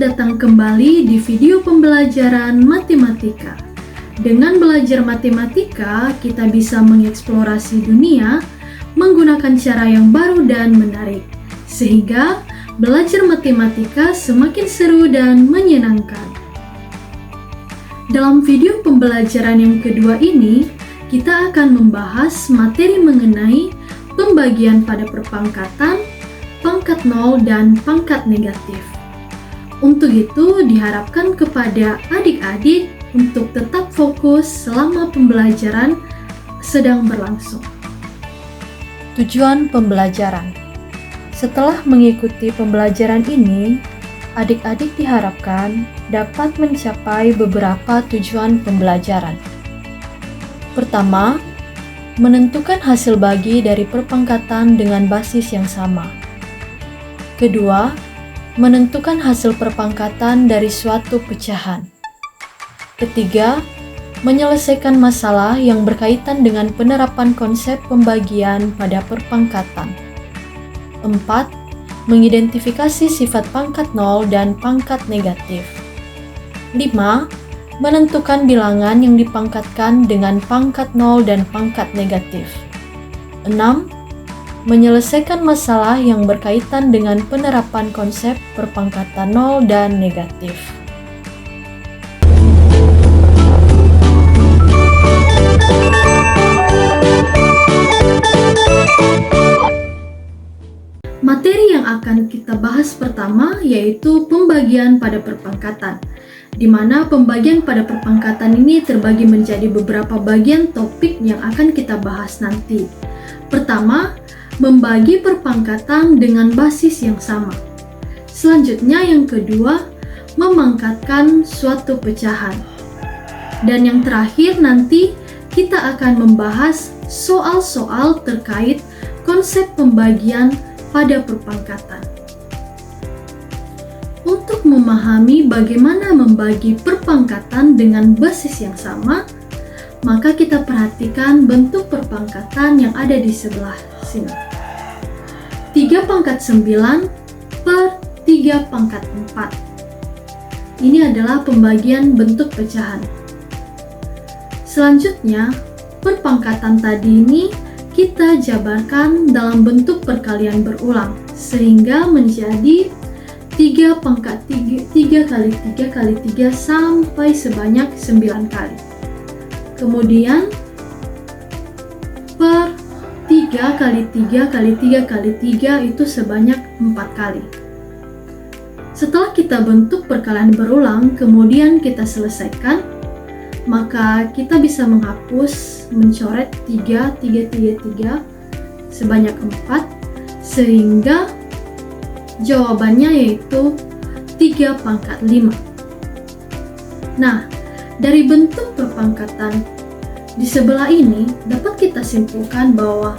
datang kembali di video pembelajaran matematika. Dengan belajar matematika, kita bisa mengeksplorasi dunia menggunakan cara yang baru dan menarik, sehingga belajar matematika semakin seru dan menyenangkan. Dalam video pembelajaran yang kedua ini, kita akan membahas materi mengenai pembagian pada perpangkatan, pangkat nol, dan pangkat negatif. Untuk itu, diharapkan kepada adik-adik untuk tetap fokus selama pembelajaran sedang berlangsung. Tujuan pembelajaran. Setelah mengikuti pembelajaran ini, adik-adik diharapkan dapat mencapai beberapa tujuan pembelajaran. Pertama, menentukan hasil bagi dari perpangkatan dengan basis yang sama. Kedua, menentukan hasil perpangkatan dari suatu pecahan. Ketiga, menyelesaikan masalah yang berkaitan dengan penerapan konsep pembagian pada perpangkatan. 4. Mengidentifikasi sifat pangkat nol dan pangkat negatif. 5. Menentukan bilangan yang dipangkatkan dengan pangkat nol dan pangkat negatif. 6. Menyelesaikan masalah yang berkaitan dengan penerapan konsep perpangkatan nol dan negatif. Materi yang akan kita bahas pertama yaitu pembagian pada perpangkatan, di mana pembagian pada perpangkatan ini terbagi menjadi beberapa bagian topik yang akan kita bahas nanti. Pertama, membagi perpangkatan dengan basis yang sama. Selanjutnya yang kedua, memangkatkan suatu pecahan. Dan yang terakhir nanti kita akan membahas soal-soal terkait konsep pembagian pada perpangkatan. Untuk memahami bagaimana membagi perpangkatan dengan basis yang sama, maka kita perhatikan bentuk perpangkatan yang ada di sebelah sini. 3 pangkat 9 per 3 pangkat 4. Ini adalah pembagian bentuk pecahan. Selanjutnya, perpangkatan tadi ini kita jabarkan dalam bentuk perkalian berulang, sehingga menjadi 3 pangkat 3 kali 3 kali 3 sampai sebanyak 9 kali. Kemudian, per 3 kali 3 kali 3 kali 3 itu sebanyak 4 kali. Setelah kita bentuk perkalian berulang, kemudian kita selesaikan, maka kita bisa menghapus, mencoret 3 sebanyak 4, sehingga jawabannya yaitu 3 pangkat 5. Nah, dari bentuk perpangkatan di sebelah ini dapat kita simpulkan bahwa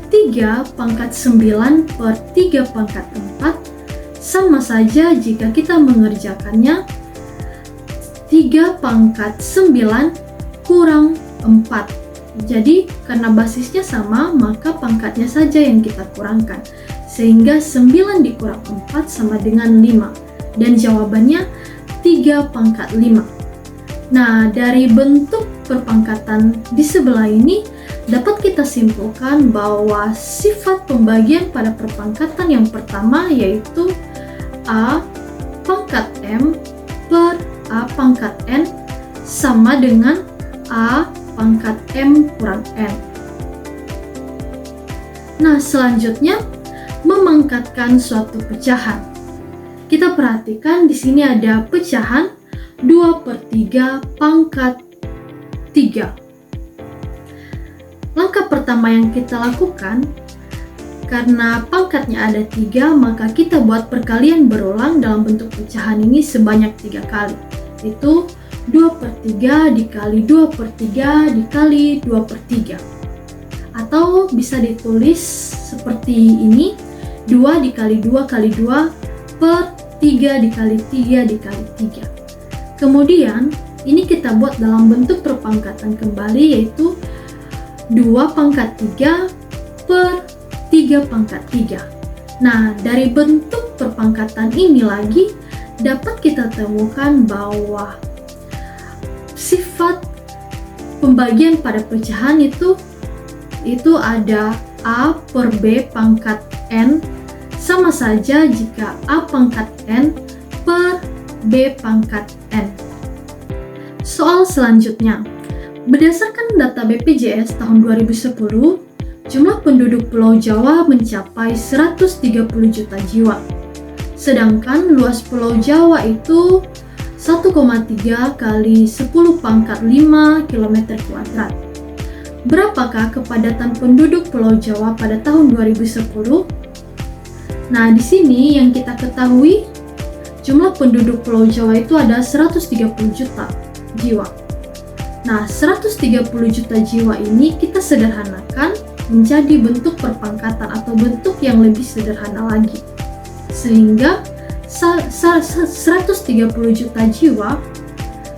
3 pangkat 9 per 3 pangkat 4 sama saja jika kita mengerjakannya 3 pangkat 9 kurang 4. Jadi karena basisnya sama, maka pangkatnya saja yang kita kurangkan, sehingga 9 dikurang 4 sama dengan 5, dan jawabannya 3 pangkat 5. Nah, dari bentuk perpangkatan di sebelah ini dapat kita simpulkan bahwa sifat pembagian pada perpangkatan yang pertama yaitu A pangkat M per A pangkat N sama dengan A pangkat M kurang N. Nah, selanjutnya memangkatkan suatu pecahan. Kita perhatikan di sini ada pecahan 2 per 3 pangkat 3. Langkah pertama yang kita lakukan, karena pangkatnya ada 3, maka kita buat perkalian berulang dalam bentuk pecahan ini sebanyak 3 kali. Itu 2 per 3 dikali 2 per 3 dikali 2 per 3. Atau bisa ditulis seperti ini, 2 dikali 2 kali 2 per 3 dikali 3 dikali 3. Kemudian, ini kita buat dalam bentuk perpangkatan kembali, yaitu 2 pangkat 3 per 3 pangkat 3. Nah, dari bentuk perpangkatan ini lagi dapat kita temukan bahwa sifat pembagian pada pecahan itu ada A per B pangkat N, sama saja jika A pangkat N per B pangkat N. Soal selanjutnya, berdasarkan data BPJS tahun 2010, jumlah penduduk Pulau Jawa mencapai 130 juta jiwa. Sedangkan luas Pulau Jawa itu 1,3 kali 10 pangkat 5 km kuadrat. Berapakah kepadatan penduduk Pulau Jawa pada tahun 2010? Nah, di sini yang kita ketahui, jumlah penduduk Pulau Jawa itu ada 130 juta jiwa. Nah, 130 juta jiwa ini kita sederhanakan menjadi bentuk perpangkatan atau bentuk yang lebih sederhana lagi. Sehingga 130 juta jiwa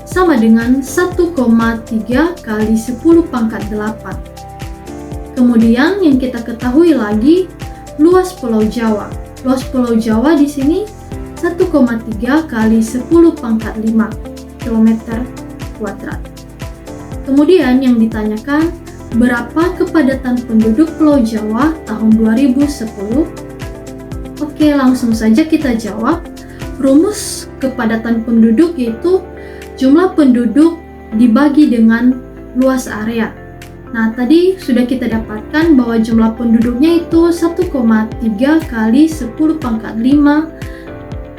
sama dengan 1,3 kali 10 pangkat 8. Kemudian yang kita ketahui lagi, luas Pulau Jawa. Luas Pulau Jawa di sini 1,3 kali 10 pangkat 5 km kuadrat. Kemudian yang ditanyakan, berapa kepadatan penduduk Pulau Jawa tahun 2010? Oke, langsung saja kita jawab. Rumus kepadatan penduduk yaitu jumlah penduduk dibagi dengan luas area. Nah, tadi sudah kita dapatkan bahwa jumlah penduduknya itu 1,3 kali 10 pangkat 5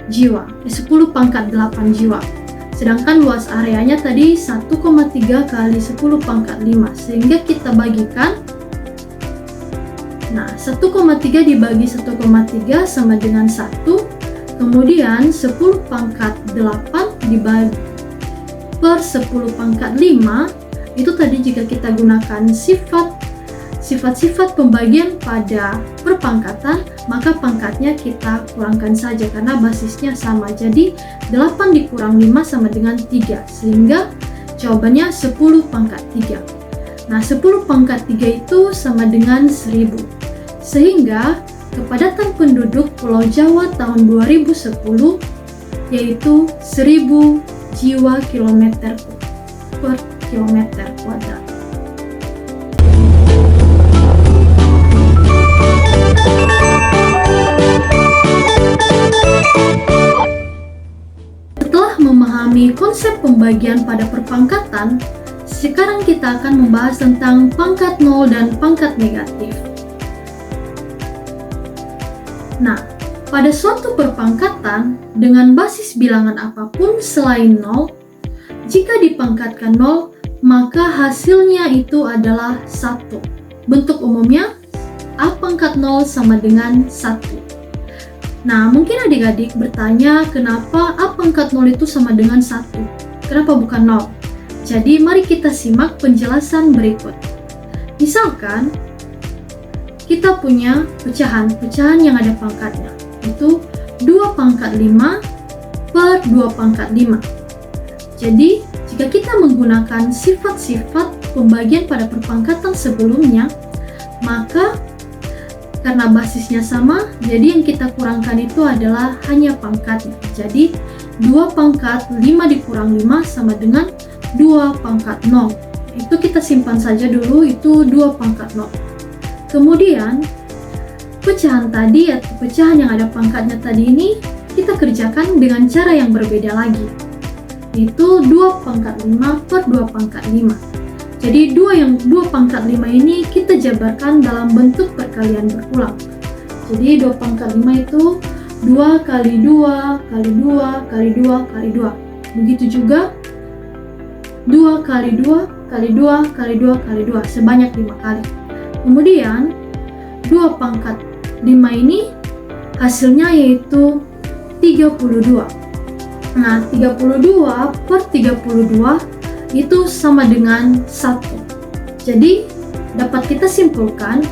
jiwa, 10 pangkat 8 jiwa. Sedangkan luas areanya tadi 1,3 kali 10 pangkat 5, sehingga kita bagikan. Nah, 1,3 dibagi 1,3 sama dengan 1. Kemudian 10 pangkat 8 dibagi per 10 pangkat 5, itu tadi jika kita gunakan sifat-sifat pembagian pada perpangkatan, maka pangkatnya kita kurangkan saja karena basisnya sama. Jadi 8 dikurang 5 sama dengan 3, sehingga jawabannya 10 pangkat 3. Nah, 10 pangkat 3 itu sama dengan 1000. Sehingga kepadatan penduduk Pulau Jawa tahun 2010 yaitu 1000 jiwa kilometer per kilometer kuadrat. Setelah memahami konsep pembagian pada perpangkatan, sekarang kita akan membahas tentang pangkat nol dan pangkat negatif. Nah, pada suatu perpangkatan dengan basis bilangan apapun selain 0, jika dipangkatkan 0, maka hasilnya itu adalah 1. Bentuk umumnya A pangkat 0 sama dengan 1. Nah, mungkin adik-adik bertanya kenapa A pangkat 0 itu sama dengan 1? Kenapa bukan 0? Jadi mari kita simak penjelasan berikut. Misalkan kita punya pecahan yang ada pangkatnya, itu 2 pangkat 5 per 2 pangkat 5. Jadi, jika kita menggunakan sifat-sifat pembagian pada perpangkatan sebelumnya, maka karena basisnya sama, jadi yang kita kurangkan itu adalah hanya pangkatnya. Jadi, 2 pangkat 5 dikurang 5 sama dengan 2 pangkat 0. Itu kita simpan saja dulu, itu 2 pangkat 0. Kemudian, pecahan tadi atau pecahan yang ada pangkatnya tadi ini kita kerjakan dengan cara yang berbeda lagi, yaitu 2 pangkat 5 per 2 pangkat 5. Jadi 2 pangkat 5 ini kita jabarkan dalam bentuk perkalian berulang. Jadi 2 pangkat 5 itu 2 kali 2 kali 2 kali 2 kali 2. Begitu juga 2 kali 2 kali 2 kali 2 kali 2 sebanyak 5 kali. Kemudian 2 pangkat 5 ini hasilnya yaitu 32. Nah, 32 per 32 itu sama dengan 1. Jadi dapat kita simpulkan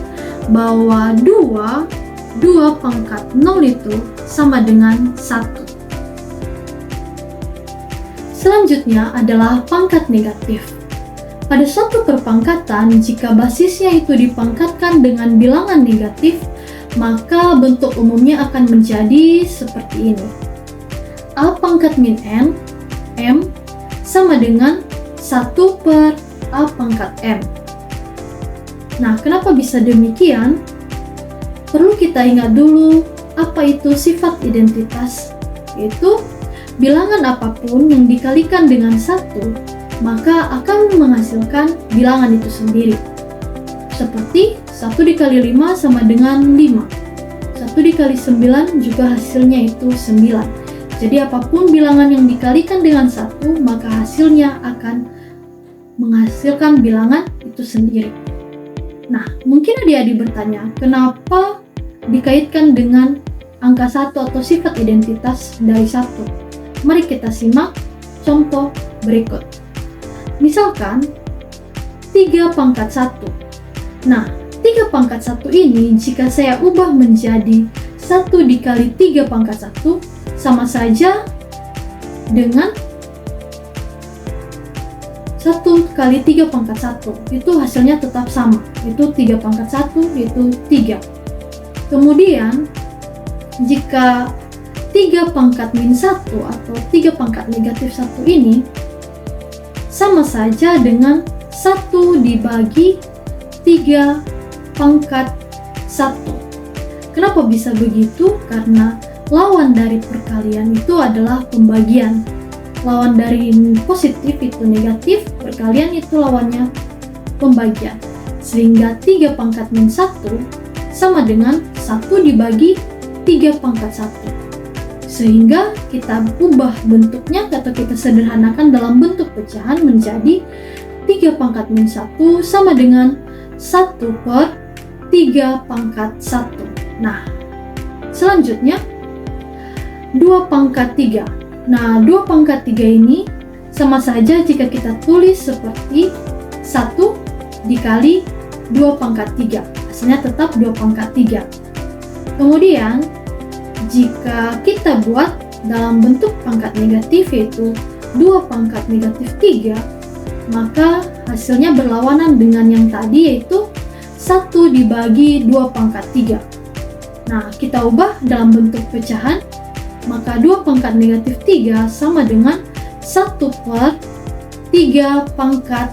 bahwa 2 pangkat 0 itu sama dengan 1. Selanjutnya adalah pangkat negatif. Pada suatu perpangkatan, jika basisnya itu dipangkatkan dengan bilangan negatif, maka bentuk umumnya akan menjadi seperti ini. A pangkat min N, M, sama dengan 1 per A pangkat M. Nah, kenapa bisa demikian? Perlu kita ingat dulu apa itu sifat identitas, yaitu bilangan apapun yang dikalikan dengan 1, maka akan menghasilkan bilangan itu sendiri. Seperti 1 dikali 5 sama dengan 5. 1 dikali 9 juga hasilnya itu 9. Jadi apapun bilangan yang dikalikan dengan 1, maka hasilnya akan menghasilkan bilangan itu sendiri. Nah, mungkin adik-adik bertanya, kenapa dikaitkan dengan angka 1 atau sifat identitas dari 1? Mari kita simak contoh berikut. Misalkan 3 pangkat 1. Nah, 3 pangkat 1 ini jika saya ubah menjadi 1 dikali 3 pangkat 1 sama saja dengan 1 kali 3 pangkat 1. Itu hasilnya tetap sama, itu 3 pangkat 1 itu 3. Kemudian jika 3 pangkat min 1 atau 3 pangkat negatif 1 ini sama saja dengan 1 dibagi 3 pangkat 1. Kenapa bisa begitu? Karena lawan dari perkalian itu adalah pembagian. Lawan dari positif itu negatif, perkalian itu lawannya pembagian. Sehingga 3 pangkat min 1 sama dengan 1 dibagi 3 pangkat 1. Sehingga kita ubah bentuknya atau kita sederhanakan dalam bentuk pecahan menjadi 3 pangkat min 1 sama dengan 1 per 3 pangkat 1. Nah, selanjutnya 2 pangkat 3. Nah, 2 pangkat 3 ini sama saja jika kita tulis seperti 1 dikali 2 pangkat 3. Hasilnya tetap 2 pangkat 3. Kemudian, jika kita buat dalam bentuk pangkat negatif yaitu 2 pangkat negatif 3, maka hasilnya berlawanan dengan yang tadi yaitu 1 dibagi 2 pangkat 3. Nah, kita ubah dalam bentuk pecahan, maka 2 pangkat negatif 3 sama dengan 1 per 3 pangkat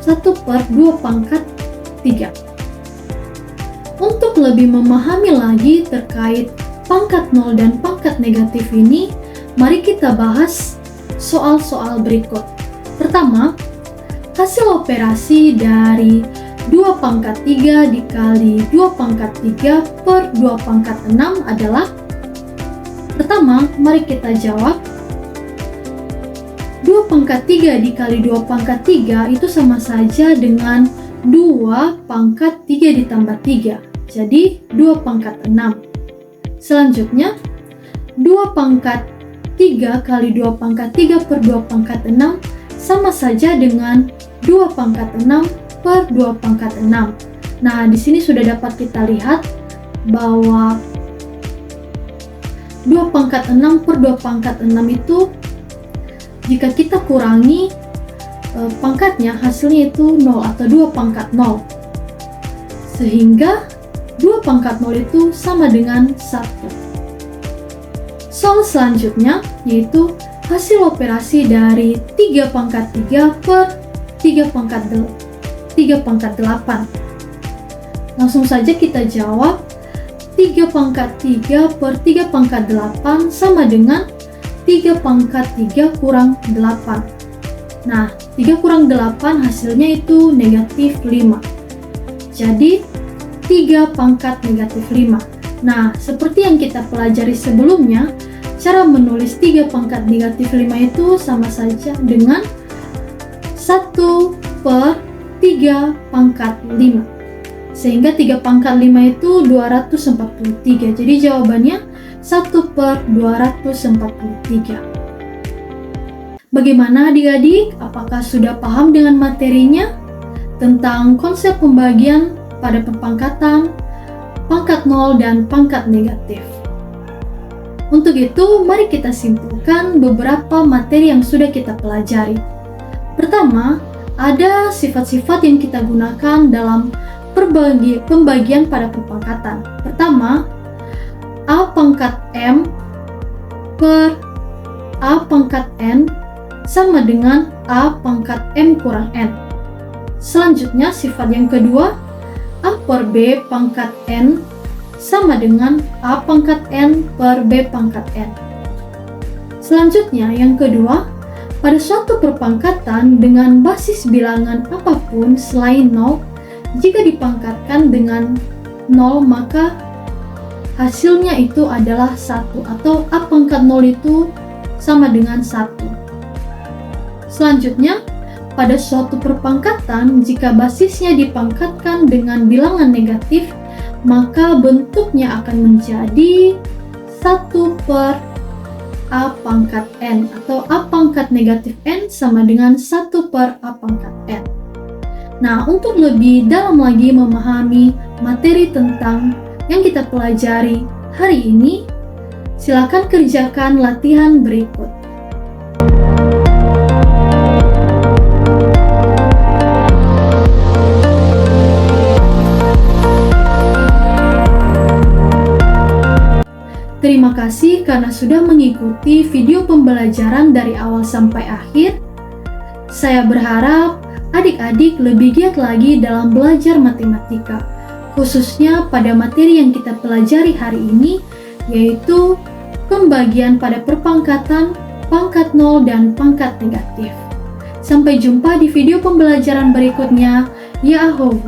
1 per 2 pangkat 3. Untuk lebih memahami lagi terkait pangkat 0 dan pangkat negatif ini, mari kita bahas soal-soal berikut. Pertama, hasil operasi dari 2 pangkat 3 dikali 2 pangkat 3 per 2 pangkat 6 adalah, pertama, mari kita jawab. 2 pangkat 3 dikali 2 pangkat 3 itu sama saja dengan 2 pangkat 3 ditambah 3. Jadi 2 pangkat 6. Selanjutnya 2 pangkat 3 kali 2 pangkat 3 per 2 pangkat 6 sama saja dengan 2 pangkat 6 per 2 pangkat 6. Nah, di sini sudah dapat kita lihat bahwa 2 pangkat 6 per 2 pangkat 6 itu jika kita kurangi pangkatnya, hasilnya itu 0 atau 2 pangkat 0. Sehingga 2 pangkat 0 itu sama dengan 1. Soal selanjutnya yaitu hasil operasi dari 3 pangkat 3 per 3 pangkat 8. Langsung saja kita jawab. 3 pangkat 3 per 3 pangkat 8 sama dengan 3 pangkat 3 kurang 8. Nah, 3 kurang 8 hasilnya itu negatif 5. Jadi, 3 pangkat negatif 5. Nah, seperti yang kita pelajari sebelumnya, cara menulis 3 pangkat negatif 5 itu sama saja dengan 1 per 3 pangkat 5. Sehingga 3 pangkat 5 itu 243. Jadi jawabannya 1 per 243. Bagaimana adik-adik? Apakah sudah paham dengan materinya? Tentang konsep pembagian pada perpangkatan, pangkat 0 dan pangkat negatif. Untuk itu, mari kita simpulkan beberapa materi yang sudah kita pelajari. Pertama, ada sifat-sifat yang kita gunakan dalam pembagian pada perpangkatan. Pertama, A pangkat M per A pangkat N sama dengan A pangkat M kurang N. Selanjutnya sifat yang kedua, A per B pangkat N sama dengan A pangkat N per B pangkat N. Selanjutnya yang kedua, pada suatu perpangkatan dengan basis bilangan apapun selain 0, jika dipangkatkan dengan 0 maka hasilnya itu adalah 1 atau A pangkat 0 itu sama dengan 1. Selanjutnya, pada suatu perpangkatan jika basisnya dipangkatkan dengan bilangan negatif, maka bentuknya akan menjadi 1 per A pangkat N atau A pangkat negatif N sama dengan 1 per A pangkat N. Nah, untuk lebih dalam lagi memahami materi tentang yang kita pelajari hari ini, silakan kerjakan latihan berikut. Terima kasih karena sudah mengikuti video pembelajaran dari awal sampai akhir. Saya berharap adik-adik lebih giat lagi dalam belajar matematika, khususnya pada materi yang kita pelajari hari ini, yaitu pembagian pada perpangkatan, pangkat 0, dan pangkat negatif. Sampai jumpa di video pembelajaran berikutnya. Yahoo!